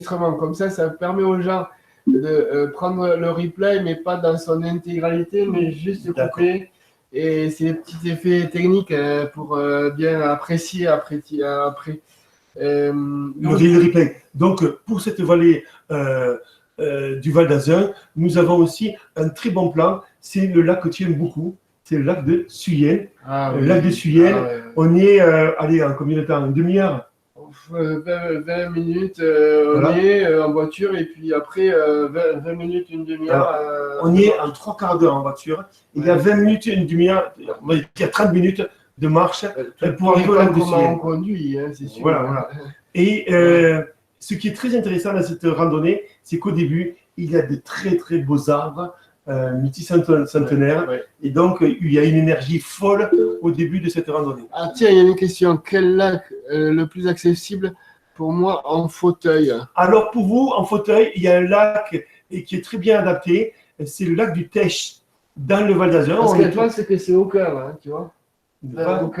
Comme ça permet aux gens de prendre le replay, mais pas dans son intégralité, mais juste de couper. Et c'est des petits effets techniques pour bien apprécier après. Le replay. Donc, pour cette vallée du Val d'Azun, nous avons aussi un très bon plan. C'est le lac que tu aimes beaucoup. C'est le lac de Suyenne. Le lac de Suyenne, on y est, allez, en combien de temps? Une demi-heure? 20 minutes, voilà. On y est en voiture, et puis après 20 minutes, une demi-heure. On y est en 3/4 d'heure en voiture. Il y a 20 minutes, une demi-heure, il y a 30 minutes de marche pour arriver au lac de Suyenne. On conduit, hein, c'est sûr. Voilà. Et ce qui est très intéressant dans cette randonnée, c'est qu'au début, il y a de très très beaux arbres multicentenaires. Et donc, il y a une énergie folle au début de cette randonnée. Ah tiens, il y a une question. Quel lac le plus accessible pour moi en fauteuil? Alors, pour vous, en fauteuil, il y a un lac qui est très bien adapté. C'est le lac du Tech, dans le Val d'Azur. Parce que je pense que c'est au cœur, hein, tu vois. Non,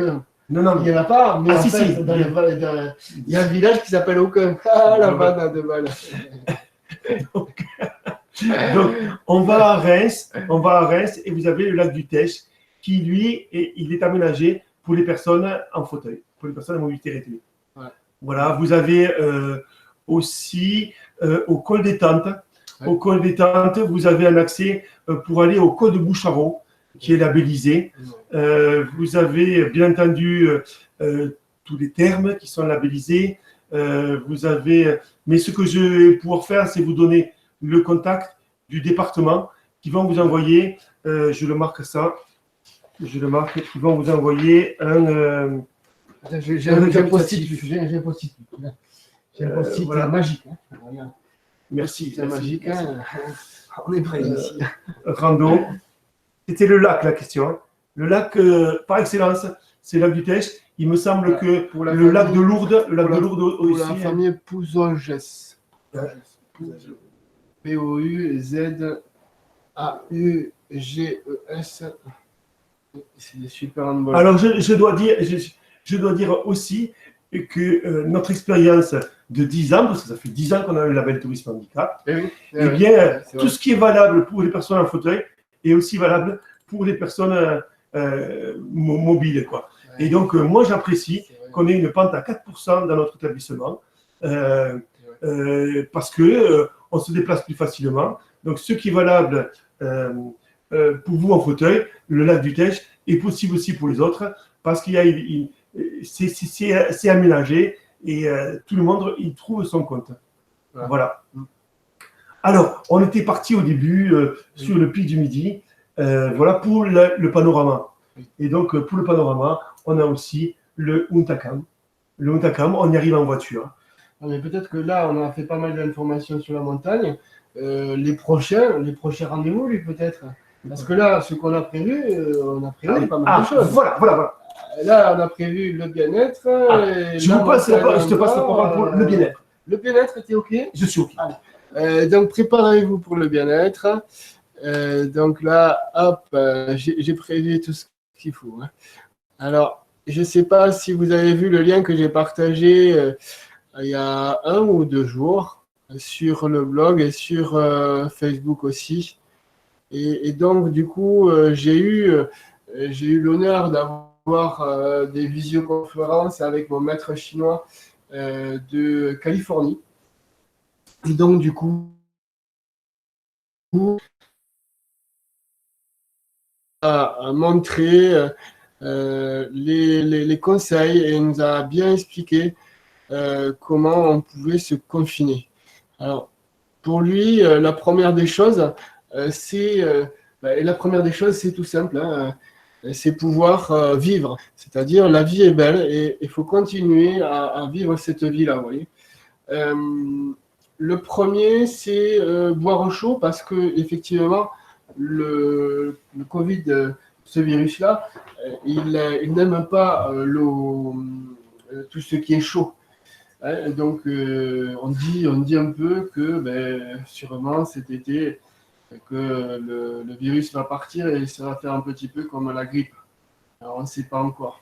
il n'y en a pas, mais en fait, il y a un village qui s'appelle Aucun. Ah, la vanne de Val. Donc, on va à Reims et vous avez le lac du Tech qui, lui, il est aménagé pour les personnes en fauteuil, pour les personnes à mobilité réduite. Ouais. Voilà, vous avez aussi au col des Tentes. Ouais. Au col des Tentes, vous avez un accès pour aller au col de Boucharault, qui est labellisé. Vous avez bien entendu tous les thermes qui sont labellisés. Vous avez, mais ce que je vais pouvoir faire, c'est vous donner le contact du département qui vont vous envoyer, je le marque ça, qui vont vous envoyer un. J'ai un post-it. J'ai un post-it voilà. Magique. Hein. Merci. C'est magique. Hein. On est prêt ici. Rando. C'était le lac, la question. Hein. Le lac, par excellence, c'est le lac du Tech. Il me semble que le lac de Lourdes, aussi. Pour la famille Pouzonges. P-O-U-Z-A-U-G-E-S. C'est des super handballs. Alors, je dois dire aussi que notre expérience de 10 ans, parce que ça fait 10 ans qu'on a le label Tourisme Handicap, tout ce qui est valable pour les personnes en fauteuil est aussi valable pour les personnes mobiles. Quoi. Ouais. Et donc, moi, j'apprécie qu'on ait une pente à 4% dans notre établissement parce que on se déplace plus facilement. Donc, ce qui est valable pour vous en fauteuil, le lac du Tech, est possible aussi pour les autres parce qu'il y a c'est aménagé et tout le monde y trouve son compte. Voilà. Alors, on était parti au début sur le pic du Midi, voilà pour le panorama. Et donc, pour le panorama, on a aussi le Untakam. Le Untakam, on y arrive en voiture. Mais peut-être que là, on a fait pas mal d'informations sur la montagne. Les prochains rendez-vous, lui, peut-être. Parce que là, ce qu'on a prévu, pas mal de choses. Voilà. Là, on a prévu le bien-être. Je te passe la parole pour le bien-être. Le bien-être, était OK? Je suis OK. Donc, préparez-vous pour le bien-être. Donc là, hop, j'ai prévu tout ce qu'il faut. Hein. Alors, je ne sais pas si vous avez vu le lien que j'ai partagé il y a 1 ou 2 jours sur le blog et sur Facebook aussi. Et donc, du coup, j'ai eu l'honneur d'avoir des visioconférences avec mon maître chinois de Californie. Et donc, du coup, a montré les conseils et nous a bien expliqué comment on pouvait se confiner. Alors, pour lui, la première des choses, c'est tout simple, hein, c'est pouvoir vivre. C'est-à-dire, la vie est belle et il faut continuer à vivre cette vie-là. Vous voyez. Le premier, c'est boire chaud parce que effectivement, le Covid, ce virus-là, il n'aime pas l'eau, tout ce qui est chaud. Hein, donc, on dit un peu que sûrement cet été, que le virus va partir et ça va faire un petit peu comme la grippe. Alors, on ne sait pas encore.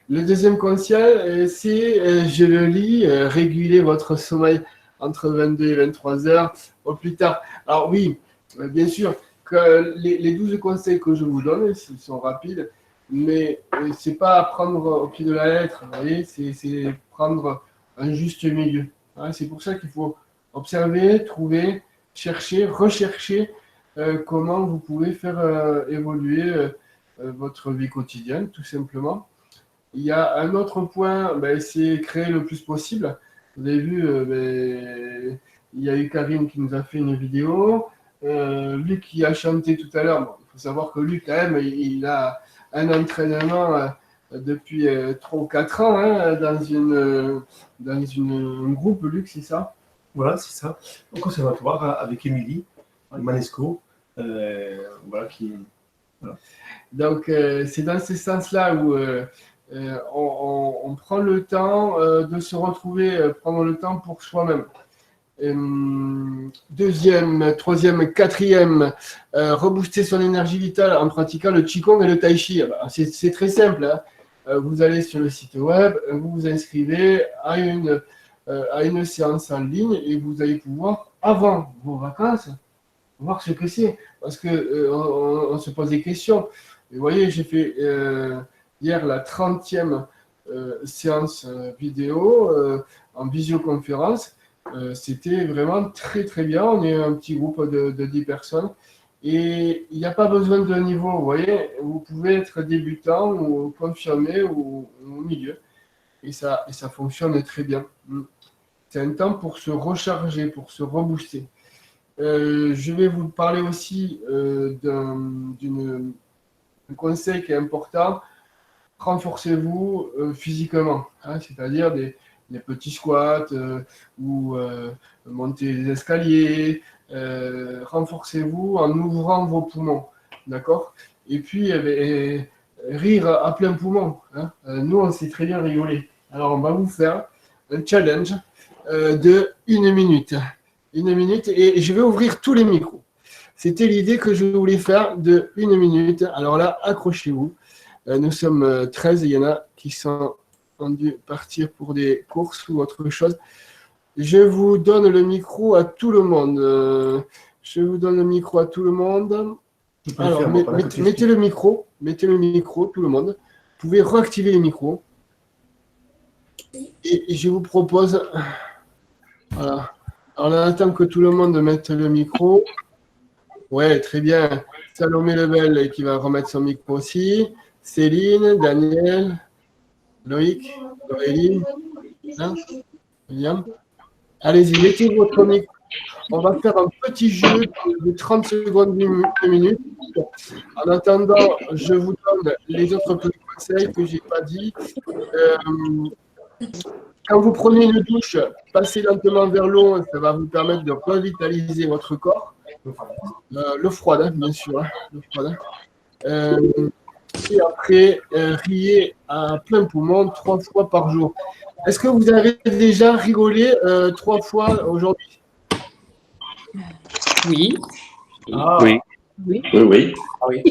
Le deuxième conseil, c'est, je le lis, réguler votre sommeil entre 22 et 23 heures au plus tard. Alors oui, bien sûr, que les 12 conseils que je vous donne, ils sont rapides, mais c'est pas à prendre au pied de la lettre, vous voyez, c'est prendre un juste milieu. Hein, c'est pour ça qu'il faut observer, trouver, chercher, rechercher comment vous pouvez faire évoluer votre vie quotidienne, tout simplement. Il y a un autre point, c'est créer le plus possible. Vous avez vu, il y a eu Karine qui nous a fait une vidéo. Luc qui a chanté tout à l'heure. Bon, il faut savoir que Luc, quand même, il a un entraînement depuis 3 ou 4 ans hein, dans un groupe, Luc, c'est ça? Voilà, c'est ça. Au conservatoire avec Émilie Manesco. Voilà. Donc, c'est dans ce sens-là où on prend le temps de se retrouver, prendre le temps pour soi-même. Deuxième, troisième, quatrième, rebooster son énergie vitale en pratiquant le Qigong et le Tai Chi. C'est très simple. Hein. Vous allez sur le site web, vous vous inscrivez à une séance en ligne et vous allez pouvoir, avant vos vacances, voir ce que c'est. Parce que on se pose des questions. Et vous voyez, j'ai fait hier la 30e séance vidéo en visioconférence. C'était vraiment très très bien. On est un petit groupe de 10 personnes et il n'y a pas besoin de niveau. Vous voyez, vous pouvez être débutant ou confirmé ou au milieu et ça fonctionne très bien. C'est un temps pour se recharger, pour se rebooster. Je vais vous parler aussi d'un conseil qui est important. Renforcez-vous physiquement, hein, c'est-à-dire des petits squats ou monter les escaliers. Renforcez-vous en ouvrant vos poumons, d'accord? Et puis, rire à plein poumon. Hein. Nous, on sait très bien rigoler. Alors, on va vous faire un challenge de 1 minute. 1 minute et je vais ouvrir tous les micros. C'était l'idée que je voulais faire de 1 minute. Alors là, accrochez-vous. Nous sommes 13, il y en a qui ont dû partir pour des courses ou autre chose. Je vous donne le micro à tout le monde. Alors, mettez le micro, tout le monde. Vous pouvez réactiver les micros. Et je vous propose... Voilà. Alors, on attend que tout le monde mette le micro. Ouais, très bien. Salomé Lebel qui va remettre son micro aussi. Céline, Daniel, Loïc, Aurélie, hein, William. Allez-y, mettez votre micro. On va faire un petit jeu de 30 secondes, 1 minute. En attendant, je vous donne les autres petits conseils que je n'ai pas dit. Quand vous prenez une douche, passez lentement vers l'eau, ça va vous permettre de revitaliser votre corps. L'eau froide, hein, bien sûr. Hein, l'eau froide, hein. Et après, riez à plein poumon 3 fois par jour. Est-ce que vous avez déjà rigolé 3 fois aujourd'hui? Oui. Ah. Oui. Oui. Oui. Oui.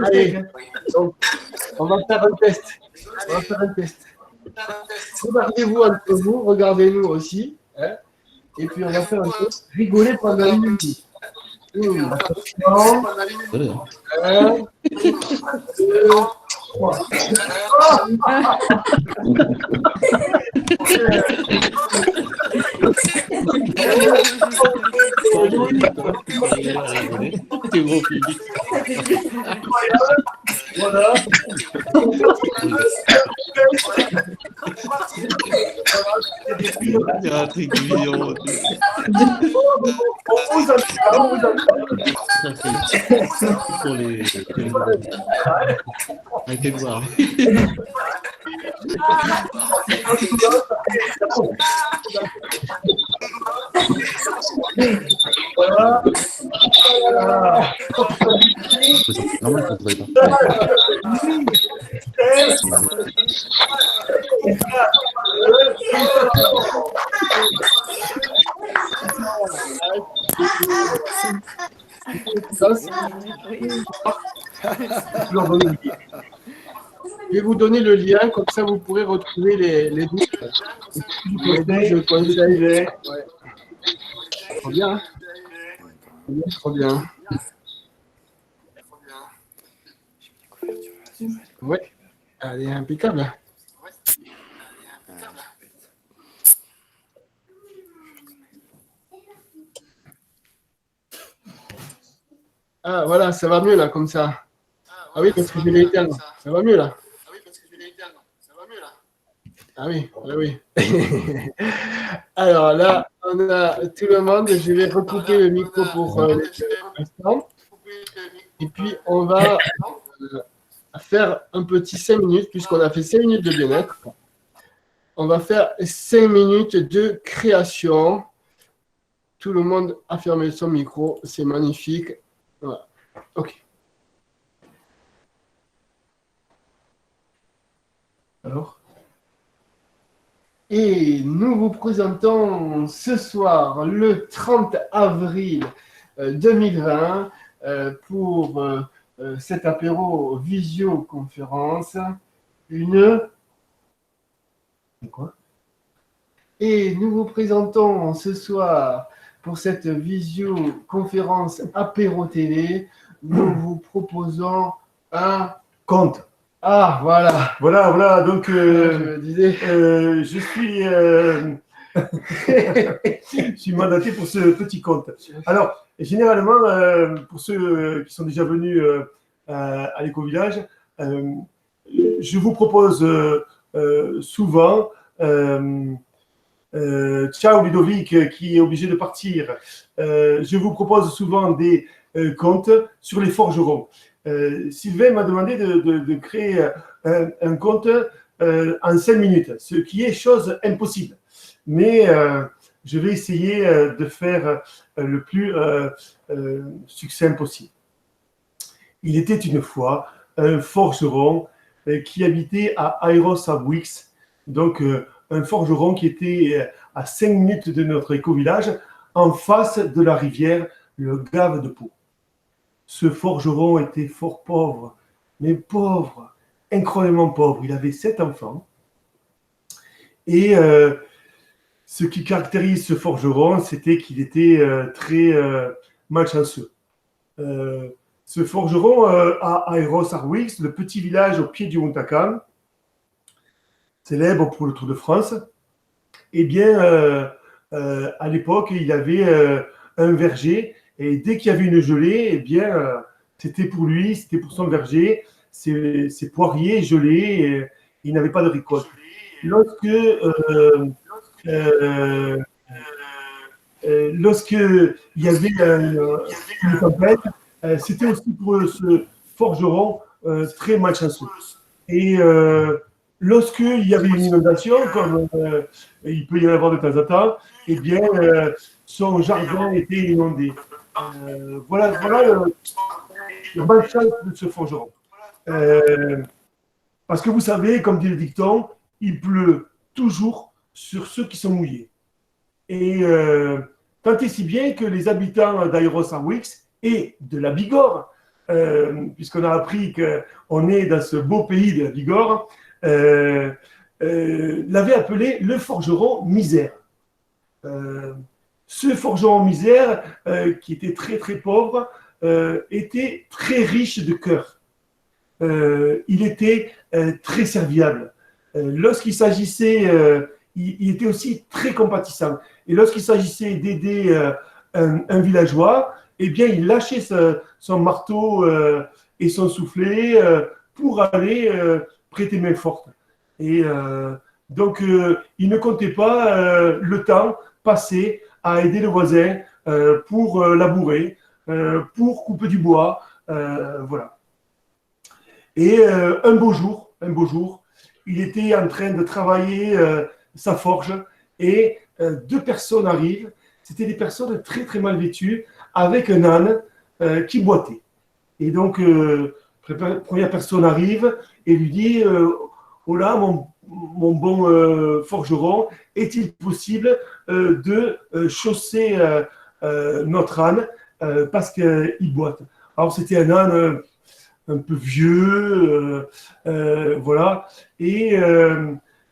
Allez, donc, on va faire un test. Regardez-vous entre vous, regardez-nous aussi. Hein, et puis, on va faire un test. Rigoler pendant 1 minute. 1, 2, 3. C'est bon public. Voilà. Il y a un truc mignon. Pour les arrêtez de voir. Voilà. Normal, ça ne se pas. Je vais vous donner le lien, comme ça vous pourrez retrouver les 12. Je conseille. Ouais. Trop bien. Hein, trop bien. Ouais. Allez, impeccable. Ah, voilà, ça va mieux là, comme ça. Ah oui, parce que je l'ai éteint. Ça va mieux là. Ah oui, ah oui. Alors là, on a tout le monde. Je vais recouper le micro pour l'instant. Et puis, on va faire un petit 5 minutes, puisqu'on a fait 5 minutes de bien-être. On va faire 5 minutes de création. Tout le monde a fermé son micro. C'est magnifique. Voilà. OK. Alors? Et nous vous présentons ce soir, le 30 avril 2020, pour cet apéro visioconférence, Quoi? Et nous vous présentons ce soir, pour cette visioconférence apéro télé, nous vous proposons un Compte. Ah, voilà. Voilà. Donc, Je disais. je suis mandaté pour ce petit compte. Alors, généralement, pour ceux qui sont déjà venus à l'éco-village, je vous propose souvent, ciao Ludovic qui est obligé de partir, je vous propose souvent des comptes sur les forgerons. Sylvain m'a demandé de créer un compte en 5 minutes, ce qui est chose impossible. Mais je vais essayer de faire le plus succinct possible. Il était une fois un forgeron qui habitait à Ayros-à-Bouix, donc un forgeron qui était à 5 minutes de notre éco-village, en face de la rivière, le Gave de Pau. Ce forgeron était fort pauvre, mais pauvre, incroyablement pauvre. Il avait 7 enfants. Et ce qui caractérise ce forgeron, c'était qu'il était très malchanceux. Ce forgeron à Ayros-à-Bouix, le petit village au pied du Montacan, célèbre pour le Tour de France, eh bien, à l'époque, il avait un verger, et dès qu'il y avait une gelée, eh bien, c'était pour lui, c'était pour son verger, ses poiriers gelés, et il n'avait pas de récolte. Lorsque il y avait une tempête, c'était aussi pour ce forgeron très malchanceux. Et lorsqu'il y avait une inondation, comme il peut y en avoir de temps en temps, eh bien, son jardin était inondé. Voilà le malchance de ce forgeron. Parce que vous savez, comme dit le dicton, il pleut toujours sur ceux qui sont mouillés. Et tant et si bien que les habitants d'Ayros-à-Bouix et de la Bigorre, puisqu'on a appris qu'on est dans ce beau pays de la Bigorre, l'avait appelé le forgeron misère. Ce forgeron misère, qui était très très pauvre, était très riche de cœur. Il était très serviable. Lorsqu'il s'agissait, il était aussi très compatissant. Et lorsqu'il s'agissait d'aider un villageois, eh bien, il lâchait son marteau et son soufflet pour aller prêter main forte. Et donc, il ne comptait pas le temps passé à aider le voisin pour labourer, pour couper du bois, voilà. Et un beau jour, il était en train de travailler sa forge et 2 personnes arrivent. C'était des personnes très très mal vêtues avec un âne qui boitait. Et donc, première personne arrive et lui dit oh là, mon bon forgeron, est-il possible de chausser notre âne parce qu'il boite? Alors, c'était un âne un peu vieux, voilà. Et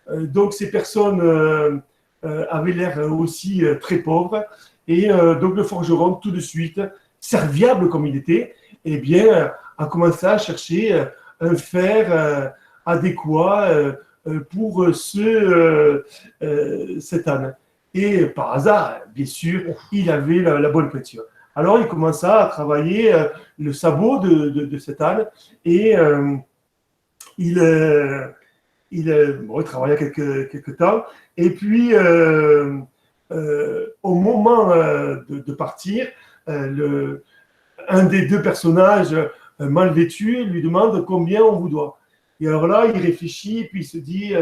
donc ces personnes avaient l'air aussi très pauvres. Et donc le forgeron, tout de suite, serviable comme il était, eh bien, a commencé à chercher un fer adéquat pour cet âne. Et par hasard, bien sûr, il avait la bonne peinture. Alors il commença à travailler le sabot de cet âne et il, bon, il travailla quelques temps. Et puis, au moment de partir, un des deux personnages mal vêtus lui demande combien on vous doit. Et alors là, il réfléchit, puis il se dit,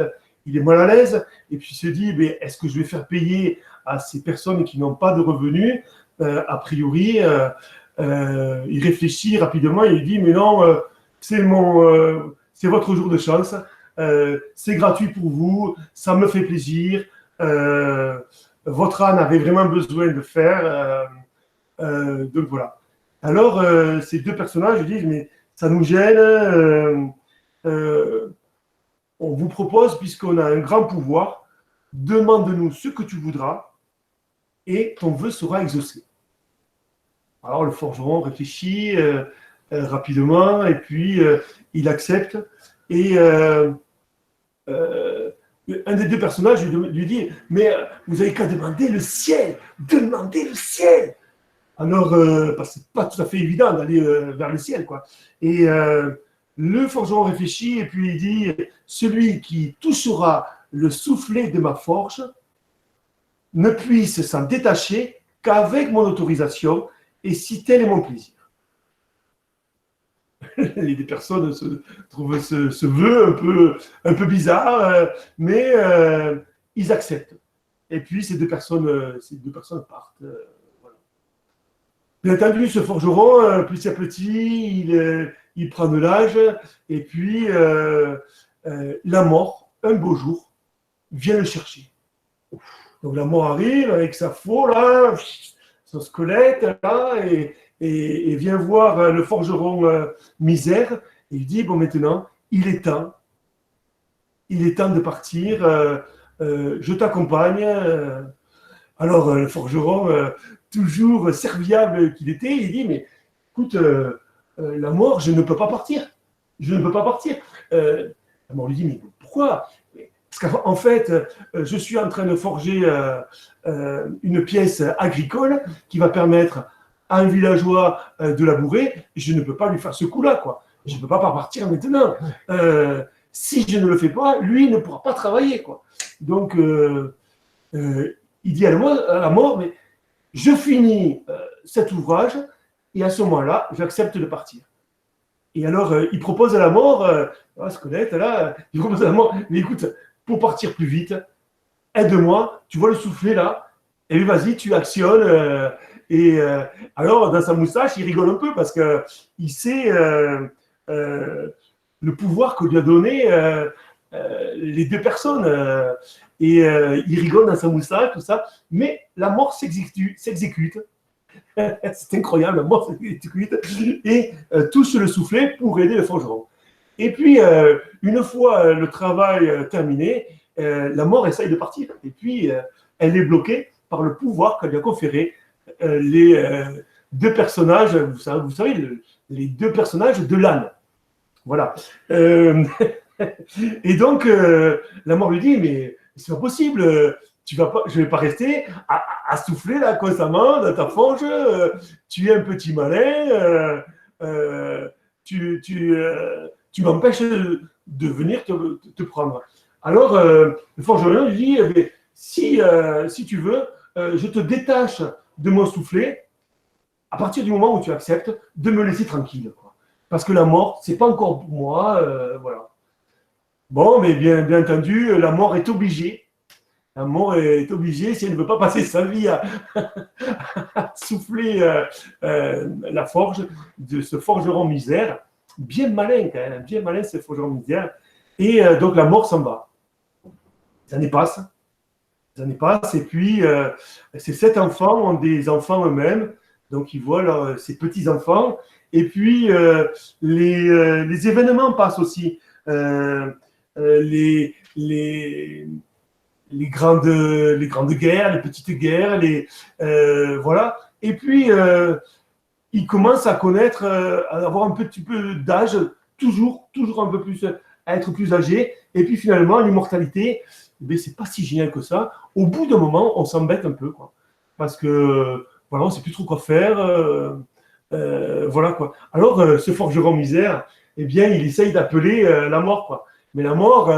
il est mal à l'aise, et puis il se dit, mais est-ce que je vais faire payer à ces personnes qui n'ont pas de revenus? A priori, il réfléchit rapidement et il dit, mais non, c'est votre jour de chance, c'est gratuit pour vous, ça me fait plaisir, votre âne avait vraiment besoin de faire, donc voilà. Alors, ces deux personnages disent, mais ça nous gêne, on vous propose, puisqu'on a un grand pouvoir, demande-nous ce que tu voudras et ton vœu sera exaucé. Alors le forgeron réfléchit rapidement et puis il accepte. Et un des deux personnages lui dit, mais vous avez qu'à demander le ciel, demandez le ciel. Alors, parce que c'est pas tout à fait évident d'aller vers le ciel, quoi. Et le forgeron réfléchit et puis il dit, celui qui touchera le soufflet de ma forge ne puisse s'en détacher qu'avec mon autorisation et si tel est mon plaisir. Les personnes trouvent ce vœu un peu bizarre, mais ils acceptent. Et puis ces deux personnes partent. Voilà. Bien entendu, ce forgeron, petit à petit, il prend de l'âge, et puis la mort, un beau jour, vient le chercher. Donc la mort arrive avec sa faux, là, son squelette, là, et vient voir le forgeron misère, et il dit, bon maintenant, il est temps de partir, je t'accompagne. Alors le forgeron, toujours serviable qu'il était, il dit, mais écoute, la mort, je ne peux pas partir. Je ne peux pas partir. La mort lui dit, mais pourquoi ? Parce qu'en fait, je suis en train de forger une pièce agricole qui va permettre à un villageois de labourer. Et je ne peux pas lui faire ce coup-là, quoi. Je ne peux pas partir maintenant. Si je ne le fais pas, lui ne pourra pas travailler, quoi. Donc, il dit à la mort, mais je finis cet ouvrage et à ce moment-là, j'accepte de partir. Et alors, il propose à la mort, squelette, là, il propose à la mort, mais écoute, pour partir plus vite, aide-moi, tu vois le soufflet là, et vas-y, tu actionnes. Alors, dans sa moustache, il rigole un peu parce qu'il sait le pouvoir que lui a donné les deux personnes. Il rigole dans sa moustache, tout ça, mais la mort s'exécute. C'est incroyable, la mort s'exécute et touche le soufflet pour aider le forgeron. Et puis, une fois le travail terminé, la mort essaye de partir. Et puis, elle est bloquée par le pouvoir qu'a lui a conféré les deux personnages, vous savez, les deux personnages de l'âne. Voilà. Et donc, la mort lui dit, mais c'est pas possible, je ne vais pas rester à souffler là constamment dans ta forge, tu es un petit malin, tu m'empêches de venir te prendre. Alors, le forgeron lui dit, eh si tu veux, je te détache de mon soufflet à partir du moment où tu acceptes de me laisser tranquille, quoi. Parce que la mort, c'est pas encore pour moi, voilà. Bon, mais bien entendu, la mort est obligée. La mort est obligée, si elle ne veut pas passer sa vie à souffler la forge de ce forgeron misère. Bien malin, quand même, bien malin, ce forgeron misère. Et donc, la mort s'en va. Les années passent, et puis ces 7 enfants ont des enfants eux-mêmes, donc ils voient ces petits-enfants, Et puis, les événements passent aussi. Les grandes guerres, les petites guerres, voilà. Et puis, il commence à connaître, à avoir un petit peu d'âge, toujours un peu plus, à être plus âgé. Et puis finalement, l'immortalité, ben, c'est pas si génial que ça. Au bout d'un moment, on s'embête un peu, quoi. Parce que, voilà, on sait plus trop quoi faire. Voilà, quoi. Alors, ce forgeron misère, eh bien, il essaye d'appeler la mort, quoi. Mais la mort,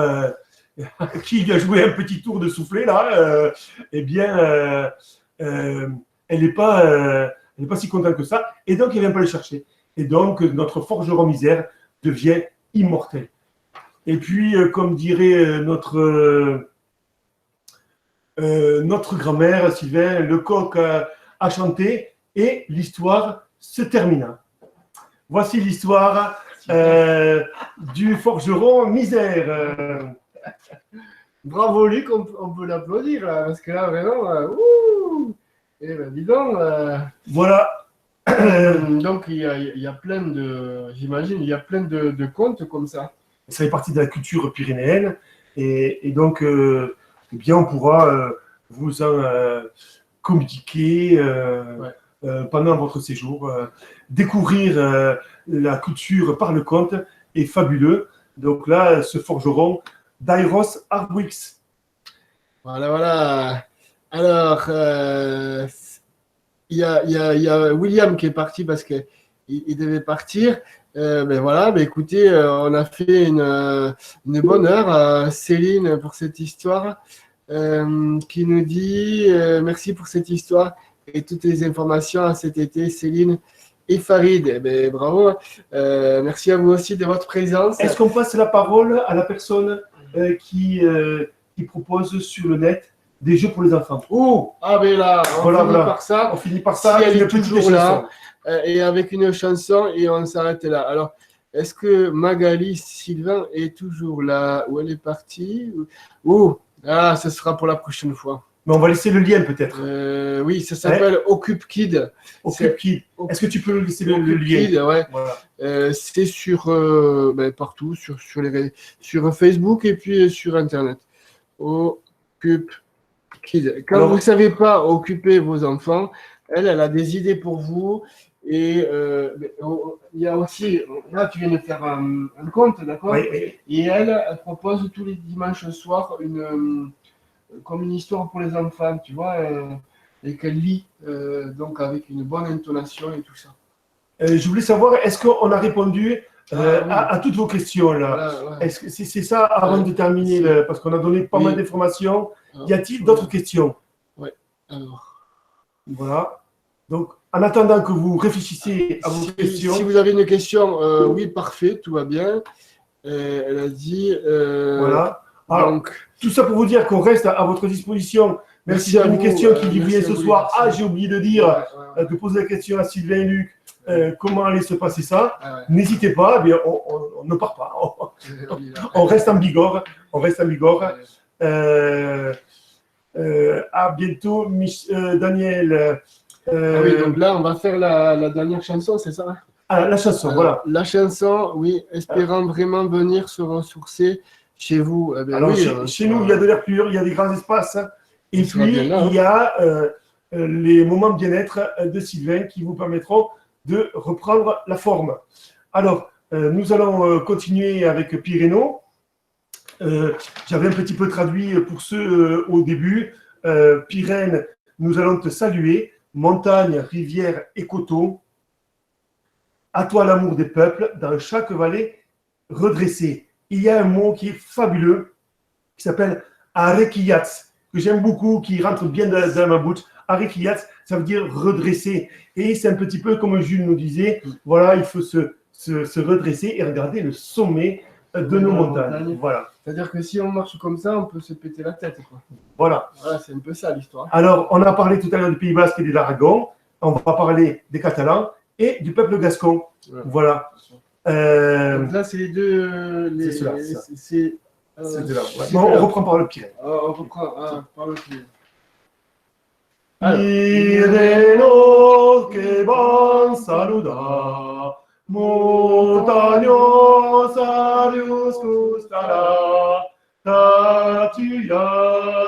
qui lui a joué un petit tour de soufflet, là, eh bien, elle n'est pas si contente que ça. Et donc, il ne vient pas le chercher. Et donc, notre forgeron misère devient immortel. Et puis, comme dirait notre grand-mère, Sylvain, le coq a chanté et l'histoire se termina. Voici l'histoire du forgeron misère. Bravo Luc, on peut l'applaudir là, parce que là vraiment, eh ben dis donc. Voilà. Donc il y a plein de, j'imagine, il y a plein de contes comme ça. Ça fait partie de la culture pyrénéenne et donc, eh bien, on pourra vous en communiquer pendant votre séjour. Découvrir la culture par le conte est fabuleux. Donc là, ce forgeron d'Airos Arbwix. Voilà. Alors, il y a William qui est parti parce qu'il devait partir. Ben voilà, ben écoutez, on a fait une bonne heure. Céline pour cette histoire qui nous dit merci pour cette histoire et toutes les informations à cet été, Céline et Farid. Eh ben, bravo. Merci à vous aussi de votre présence. Est-ce qu'on passe la parole à la personne qui propose sur le net des jeux pour les enfants? Oh, ah ben là, on finit par ça. Si elle est toujours là, et avec une chanson, et on s'arrête là. Alors, est-ce que Magali Sylvain est toujours là? Ou elle est partie? Ce sera pour la prochaine fois. Mais on va laisser le lien peut-être. Oui, ça s'appelle Occupe Kid. Occupe Kid. Est-ce que tu peux laisser le lien? Kid, ouais. Voilà. C'est sur partout, sur Facebook et puis sur Internet. Occupe Kid. Quand vous ne savez pas occuper vos enfants, elle a des idées pour vous. Et il y a aussi, là tu viens de faire un conte, d'accord? Oui. Et elle propose tous les dimanches soirs comme une histoire pour les enfants, tu vois, et qu'elle lit donc avec une bonne intonation et tout ça. Je voulais savoir, est-ce qu'on a répondu à toutes vos questions là? Voilà. Est-ce que c'est ça avant de terminer, parce qu'on a donné pas mal d'informations. Y a-t-il d'autres questions? Oui. Alors. Voilà. Donc, en attendant que vous réfléchissiez à vos questions. Si vous avez une question, oui, parfait, tout va bien. Elle a dit. Voilà. Alors, donc, tout ça pour vous dire qu'on reste à votre disposition. Merci à une question qui dit bien ce soir. J'ai oublié de dire, de poser la question à Sylvain et Luc. Comment allait se passer ça? N'hésitez pas, eh bien, on ne part pas. On reste en Bigorre. À bientôt, Daniel. Oui, donc là, on va faire la dernière chanson, c'est ça? La chanson, voilà. La chanson, oui, espérant vraiment venir se ressourcer chez vous. Eh bien, alors, oui, chez nous, il y a de l'air pur, il y a des grands espaces. Et puis, il y a les moments bien-être de Sylvain qui vous permettront de reprendre la forme. Alors, nous allons continuer avec Pyréno. J'avais un petit peu traduit pour ceux au début. Pyrène, nous allons te saluer. Montagne, rivière et coteaux. À toi l'amour des peuples, dans chaque vallée redressée. Il y a un mot qui est fabuleux, qui s'appelle Arekiyats, que j'aime beaucoup, qui rentre bien dans ma bouche. Arekiyats, ça veut dire redresser. Et c'est un petit peu comme Jules nous disait, voilà, il faut se redresser et regarder le sommet de nos montagnes. Voilà. C'est-à-dire que si on marche comme ça, on peut se péter la tête, quoi. Voilà. Voilà, c'est un peu ça l'histoire. Alors, on a parlé tout à l'heure du Pays Basque et de l'Aragon. On va parler des Catalans et du peuple gascon. Voilà. Donc là, c'est les deux. C'est cela. C'est là. Bon, on reprend par le Pyrénées. On reprend par le Pyrénées. Pireno que van saludar. Montaños arius custara, tatuia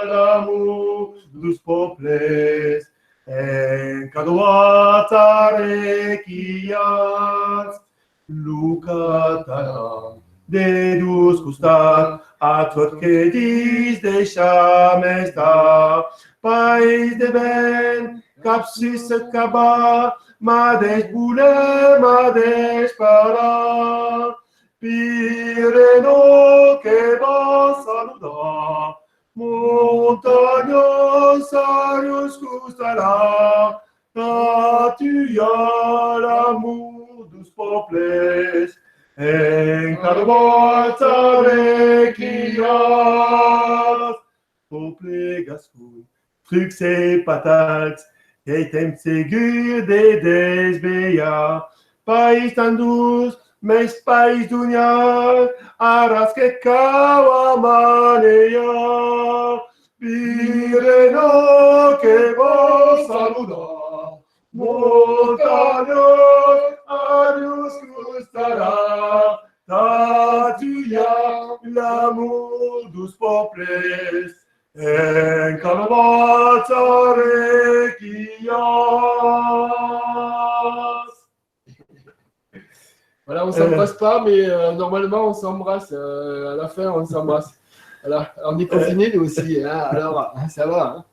l'amour dos poples, en caduatare quias, lucatara, de dus custat, a tot que dis deixam estar, país de ben, capsis et caba, madeix voler, madeix parar, Pireno que va saludar, montaños arius custarà, tatuia l'amour dos poples, en cada volta requias, poble gascon, trucs et patates, et temps segur de desveillar, país tan douce, mes país d'unyar, aras que cau a manejar, Pireno que va saludar, montaños arius custarà, tatuia l'amour dos poples, en calvata requias. Voilà, on s'embrasse pas, mais normalement on s'embrasse. À la fin, on s'embrasse. Voilà, on est confinés nous aussi, hein, alors ça va.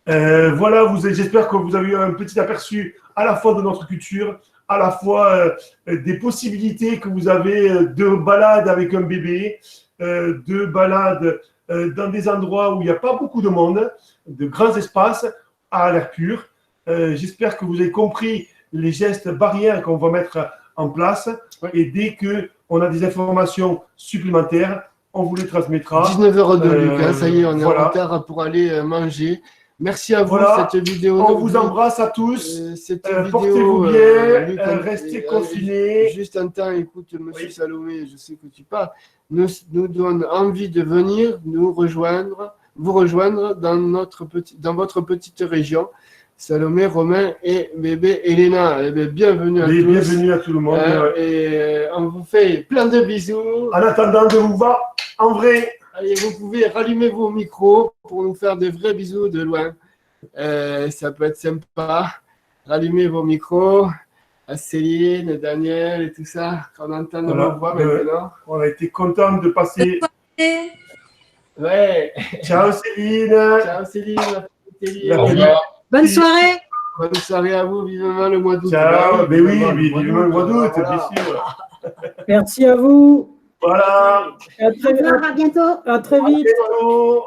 Hein. Voilà, j'espère que vous avez eu un petit aperçu à la fois de notre culture, à la fois des possibilités que vous avez de balades avec un bébé, de balades dans des endroits où il n'y a pas beaucoup de monde, de grands espaces à l'air pur. J'espère que vous avez compris les gestes barrières qu'on va mettre en place. Ouais. Et dès qu'on a des informations supplémentaires, on vous les transmettra. 19h02, Lucas, ça y est, on est en retard pour aller manger. Merci à vous, cette vidéo. On vous embrasse à tous. Portez-vous bien, restez confinés. Juste un temps, écoute, monsieur Salomé, je sais que tu parles, nous donne envie de venir vous rejoindre dans votre petite région. Salomé, Romain et bébé Elena. Bienvenue à tous. Bienvenue à tout le monde. Et on vous fait plein de bisous. En attendant de vous voir en vrai. Allez, vous pouvez rallumer vos micros pour nous faire des vrais bisous de loin. Ça peut être sympa. Rallumez vos micros. À Céline, Daniel et tout ça. Qu'on entend nos voix maintenant. On a été content de passer. Ouais. Ciao Céline. Ciao Céline. Bonne soirée. Bonne soirée à vous, vivement le mois d'août. Ciao, mais oui, vivement le mois d'août, bien sûr. Merci à vous. Voilà. À bientôt. À très vite.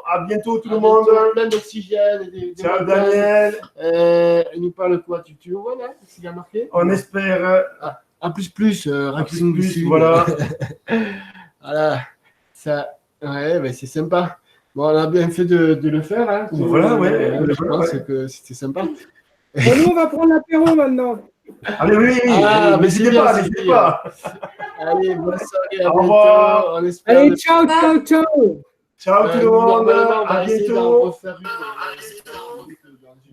À bientôt tout le monde. Plein d'oxygène. Ciao Daniel. Il nous parle quoi? Tu vois là? S'il y a marqué? On espère. Racisme du Sud. Voilà. Voilà. Ça, ouais, ben c'est sympa. Bon, on a bien fait de le faire. Hein. Voilà, ouais. Je pense que c'était sympa. Et nous, on va prendre l'apéro maintenant. Allez, oui. N'hésitez pas. Allez, bonne soirée. À Au revoir. On espère. Allez, ciao. Ciao tout le monde. À bientôt.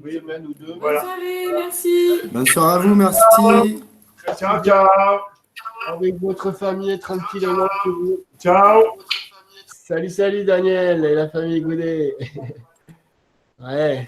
Oui, une ou deux. Bonne soirée, merci. Bonne soirée à vous, merci. Ciao. Avec votre famille, tranquillement. Ciao. Salut Daniel et la famille Goudet. Ouais.